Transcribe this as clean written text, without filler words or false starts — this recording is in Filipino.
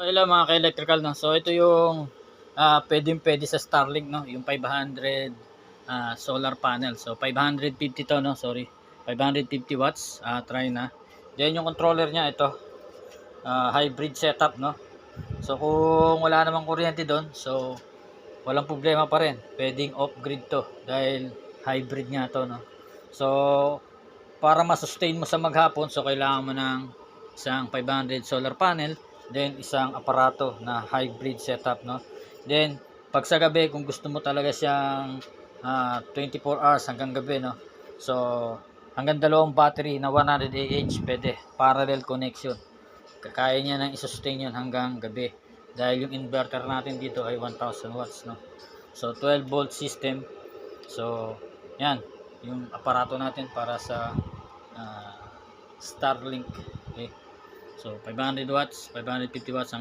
Hello mga ka-electrical, no? So ito yung pwede sa Starlink, no? Yung 500 solar panel. So 550 to, no? Sorry. 550 watts. Try na. Then yung controller niya ito, hybrid setup, no? So kung wala namang kuryente doon, so walang problema pa rin. Pwedeng off-grid to dahil hybrid nga to, no? So para ma-sustain mo sa maghapon, so kailangan mo ng isang 500 solar panel, then isang aparato na hybrid setup, no? Then pag sa gabi, kung gusto mo talaga siyang 24 hours hanggang gabi, no? So hanggang dalawang battery na 100 Ah pwede, parallel connection. Kaya niya nang i-sustain yun hanggang gabi dahil yung inverter natin dito ay 1000 watts, no? So 12 volt system. So yan yung aparato natin para sa uh, Starlink. Okay. So 500 watts, 550 watts